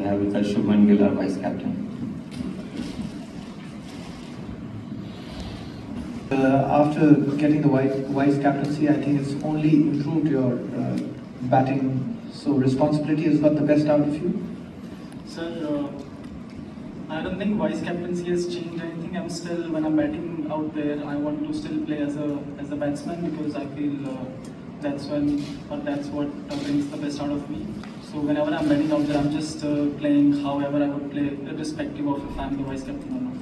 have with us Shubman Gill, our vice captain. After getting the vice captaincy, I think it's only improved your batting. So responsibility has got the best out of you. Sir, I don't think vice captaincy has changed anything. I'm still, when I'm batting out there, I want to still play as a batsman because I feel that's what brings the best out of me. So whenever I'm batting out there, I'm just playing however I would play, irrespective of if I'm the vice captain or not.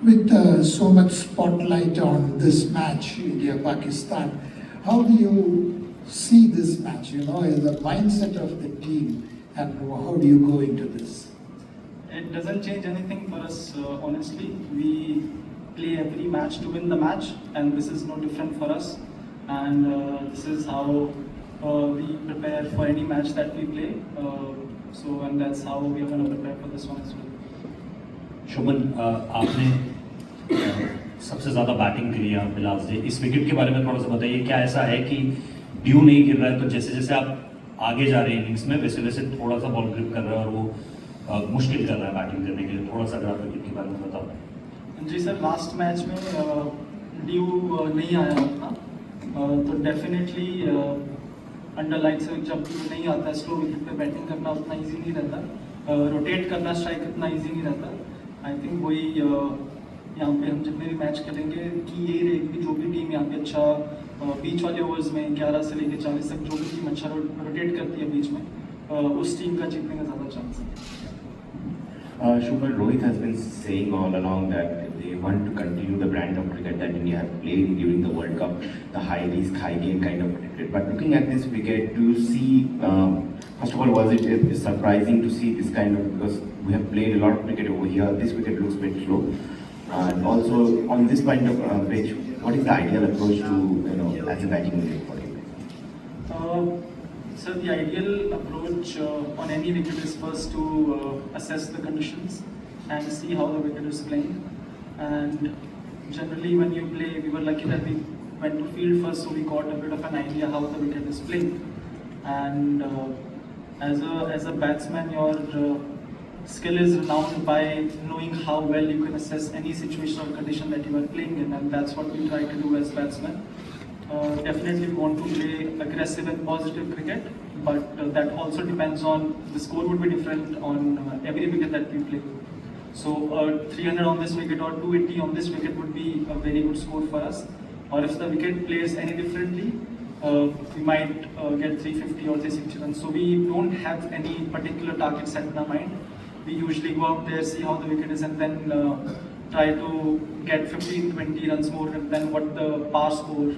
With so much spotlight on this match, India-Pakistan, how do you see this match, the mindset of the team, and how do you go into this? It doesn't change anything for us, honestly. We play every match to win the match, and this is no different for us. And this is how we prepare for any match that we play. And that's how we are going to prepare for this one as well. शुभन, आपने सबसे ज़्यादा batting करी है बिलास जी। इस wicket के बारे में थोड़ा सा बताइए, क्या ऐसा है कि ड्यू नहीं गिर रहा है तो जैसे जैसे आप आगे जा रहे हैं इनिंग्स में वैसे वैसे थोड़ा सा बॉल ग्रिप कर रहा है और वो मुश्किल कर रहा है बैटिंग करने के लिए? थोड़ा सा अगर आप विकेट के बारे में बताओ। जी सर, लास्ट मैच में ड्यू नहीं आया उतना, तो डेफिनेटली अंडर लाइट से जब नहीं आता स्लो विकेट पे बैटिंग करना उतना ईजी नहीं रहता, रोटेट करना स्ट्राइक उतना ईजी नहीं रहता। आई थिंक वही यहाँ पे हम जितने भी मैच खेलेंगे कि यही रहेगी कि जो भी टीम यहाँ पे अच्छा बीच वाले ओवर्स में 11 से लेकर 40 तक जो भी टीम अच्छा रोटेट करती है बीच में, उस टीम का जीतने का ज़्यादा चांस है। Shubman, Rohit has been saying all along that they want to continue the brand of cricket that India have played during the World Cup, the high risk, high gain kind of cricket. But looking at this wicket, do you see, first of all, was it surprising to see this kind of, because we have played a lot of cricket over here, this wicket looks a bit slow. And also on this kind of pitch, what is the ideal approach to, as a batting unit for you? So the ideal approach on any wicket is first to assess the conditions and see how the wicket is playing. And generally when you play, we were lucky that we went to field first, so we got a bit of an idea how the wicket is playing. And as a batsman, your skill is renowned by knowing how well you can assess any situation or condition that you are playing in, and that's what we try to do as batsmen. Definitely we want to play aggressive and positive cricket, but that also depends on, the score would be different on every wicket that we play. So 300 on this wicket or 280 on this wicket would be a very good score for us. Or if the wicket plays any differently, we might get 350 or 360 runs. So we don't have any particular target set in our mind. We usually go out there, see how the wicket is, and then try to get 15-20 runs more than what the par score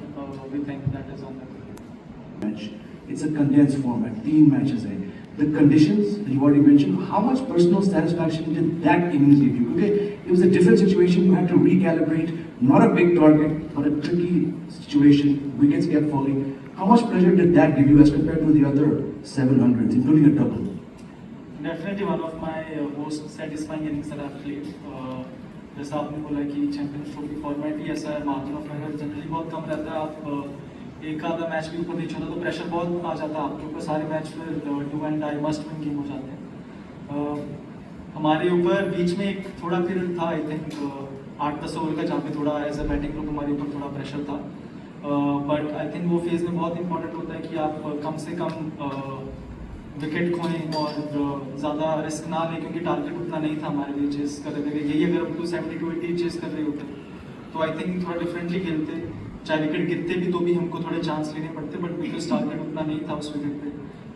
we think that is on the match. It's a condensed format, 3 matches है. The conditions that you already mentioned, how much personal satisfaction did that innings give you? Okay, it was a different situation, you had to recalibrate, not a big target, but a tricky situation, wickets kept falling. How much pleasure did that give you as compared to the other 700s, including a double? Definitely one of my most satisfying innings that I've played. जैसा आपने बोला कि champions trophy format ही ऐसा है, margin of error generally बहुत कम रहता है। आप एक आधा मैच भी ऊपर नीचे होता तो प्रेशर बहुत आ जाता है आपके ऊपर, सारे मैच फिर do and die must win game हो जाते हैं। हमारे ऊपर बीच में एक थोड़ा पीरियड था, आई थिंक 8-10 ओवर का, जहाँ पे थोड़ा एज अ बैटिंग ग्रुप हमारे ऊपर थोड़ा प्रेशर था। बट आई थिंक वो फेज में बहुत इंपॉर्टेंट होता है कि आप कम से कम विकेट खोएं और ज़्यादा रिस्क ना लें, क्योंकि टारगेट उतना नहीं था हमारे लिए चेस कर रहे थे। यही अगर हम 270-280 चेस कर रहे होते तो आई थिंक थोड़ा डिफरेंटली खेलते, चाहे विकेट गिरते भी तो भी हमको थोड़े चांस लेने पड़ते, बट बिकॉज टारगेट उतना नहीं था उस विकेट पे।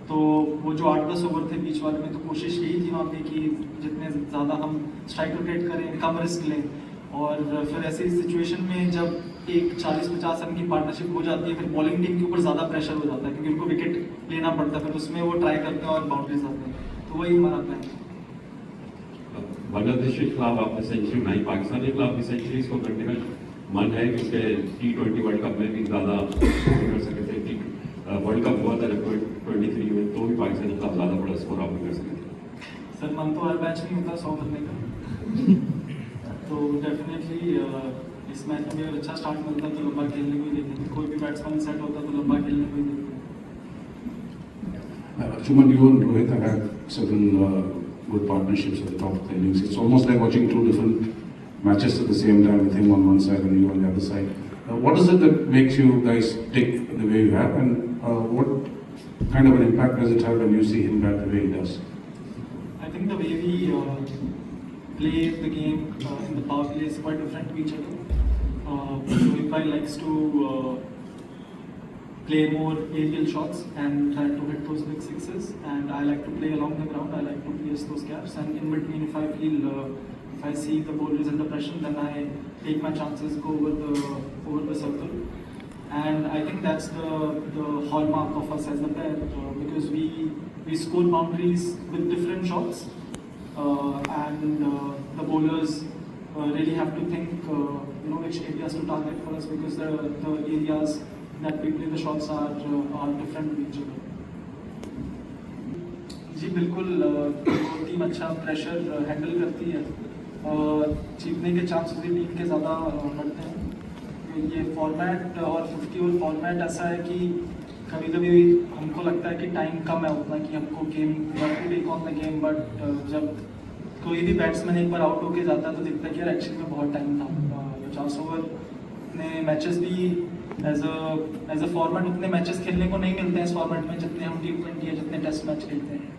तो वो जो 8-10 ओवर थे बीच वाले में, तो कोशिश यही थी वहाँ पे कि जितने ज़्यादा हम स्ट्राइक रोटेट करें, कम रिस्क लें। और फिर ऐसी सिचुएशन में जब एक 40-50 रन की पार्टनरशिप हो जाती है, फिर बॉलिंग टीम के ऊपर ज़्यादा प्रेशर हो जाता है क्योंकि उनको विकेट लेना पड़ता है, फिर उसमें वो ट्राई करते हैं और बाउंड्रीज आते हैं। तो वही हमारा प्लान है। बांग्लादेश के खिलाफ आपने सेंचुरी बनाई, पाकिस्तान के खिलाफ भी सेंचुरीज को करने का मन है कि उसके T20 वर्ल्ड कप में भी ज़्यादा कर सके थे। वर्ल्ड कप हुआ था 23 में, तो भी पाकिस्तान के खिलाफ ज़्यादा बड़ा स्कोर आप कर सके थे। सर मन तो हर मैच में होता 100 करने का, तो डेफिनेटली इस मैच में अगर अच्छा स्टार्ट मिलता तो लंबा खेलने को ही देखेंगे, कोई भी बैट्समैन सेट होता तो लंबा खेलने को ही देखेंगे। Shuman, you and Rohit have had several good partnerships at the top of the innings. It's almost like watching two different matches at the same time, with him on one side and you on the other side. What is it that makes you guys tick the way you have, and what kind of an impact does it have when you see him bat the way he does? I think the way we play the game in the power play is quite different to each other. Rohit bhai likes to play more aerial shots and try to hit those big sixes, and I like to play along the ground. I like to place those gaps, and in between, if I feel if I see the bowler is under pressure, then I take my chances, go over the circle. And I think that's the hallmark of us as a pair, because we score boundaries with different shots, and the bowlers really have to think which areas to target for us, because the areas that we play the shots are different to each other. जी बिल्कुल, team अच्छा pressure handle करती है, जीतने के chances भी team के ज़्यादा बढ़ते हैं। ये फॉर्मेट और 50 ओवर फॉर्मेट ऐसा है कि कभी कभी हमको लगता है कि टाइम कम है उतना कि हमको game to take on the game, but जब कोई भी बैट्समैन एक बार आउट होके जाता है तो दिखता है कि यार एक्चुअली में बहुत टाइम था। 50 ओवर इतने मैचेस भी एज अ फॉर्मेट उतने मैचेस खेलने को नहीं मिलते हैं इस फॉर्मेट में जितने हम T20 या जितने टेस्ट मैच खेलते हैं।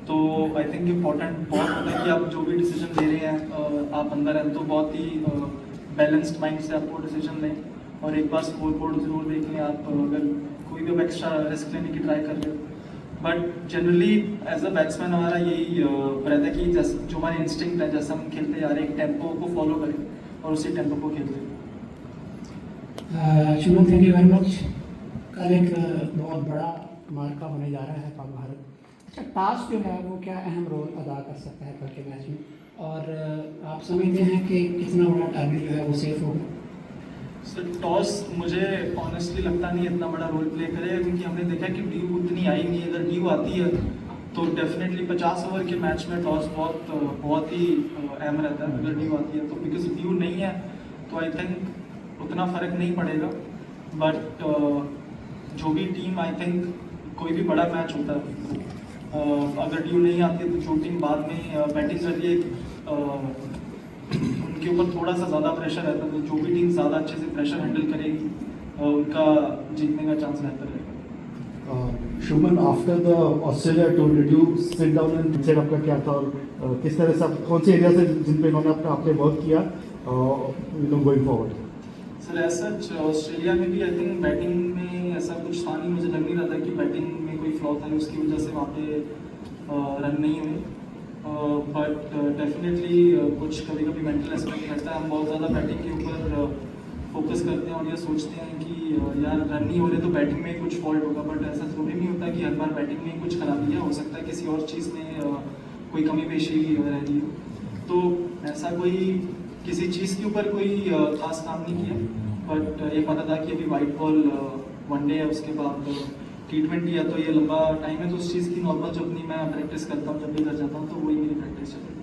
तो आई थिंक इम्पोर्टेंट बहुत होता है कि आप जो भी डिसीजन ले रहे हैं, आप अंदर हैं तो बहुत ही बैलेंस्ड माइंड से आपको डिसीजन लें, और एक बार स्कोर बोर्ड जरूर देख लें आप, अगर कोई भी एक्स्ट्रा रिस्क लेने की ट्राई कर रहे हो। But generally as a batsman हमारा यही रहता है कि जैसे जो हमारे इंस्टिंक्ट है, जैसे हम खेलते जा रहे हैं, एक टेम्पो को फॉलो करें और उसी टेम्पो को खेलते हैं। Shubham, thank you very much. कल एक बहुत बड़ा मार्का होने जा रहा है पाक भारत। अच्छा, टॉस जो है वो क्या अहम रोल अदा कर सकता है कल के मैच में, और आप समझते हैं कि कितना बड़ा टारगेट जो है वो सेफ होगा? सर, टॉस मुझे ऑनेस्टली लगता नहीं इतना बड़ा रोल प्ले करेगा, क्योंकि हमने देखा कि ड्यू उतनी आई नहीं है। अगर ड्यू आती है तो डेफिनेटली 50 ओवर के मैच में टॉस बहुत ही अहम रहता है अगर ड्यू आती है तो, बिकॉज ड्यू नहीं है तो आई थिंक उतना फ़र्क नहीं पड़ेगा। बट जो भी टीम, आई थिंक कोई भी बड़ा मैच होता है, अगर ड्यू नहीं आती है तो जो टीम बाद में बैटिंग कर रही है उनके ऊपर थोड़ा सा ज़्यादा प्रेशर रहता है, तो जो भी टीम ज़्यादा अच्छे से प्रेशर हैंडल करेगी उनका जीतने का चांस बेहतर रहेगा। Shubman, after the Australia tour did you sit down and set आपका क्या था, और किस तरह से आप कौन से एरिया से जिन पे इन्होंने आपने वर्क किया गोइंग फॉरवर्ड? सर, ऐसा ऑस्ट्रेलिया में भी आई थिंक बैटिंग में ऐसा कुछ था नहीं, मुझे लग नहीं रहा था कि बैटिंग में कोई फ्लॉ था उसकी वजह से वहाँ पे रन नहीं हुए। बट डेफिनेटली कुछ कभी कभी मेंटल एस्पेक्ट रहता है, हम बहुत ज़्यादा बैटिंग के ऊपर फोकस करते हैं और ये सोचते हैं कि यार रन नहीं हो रहे तो बैटिंग में कुछ फॉल्ट होगा, बट ऐसा जरूरी नहीं होता कि हर बार बैटिंग में कुछ खराबी है, हो सकता है किसी और चीज़ में कोई कमी पेशी रह रही हो। तो ऐसा कोई किसी चीज़ के ऊपर कोई खास काम नहीं किया, बट ये पता था कि अभी वाइट बॉल वनडे है, उसके बाद T20 है तो ये लंबा टाइम है, तो उस चीज़ की नॉर्मल जो अपनी मैं प्रैक्टिस करता हूँ जब भी घर जाता हूँ तो वही मेरी प्रैक्टिस चलती है।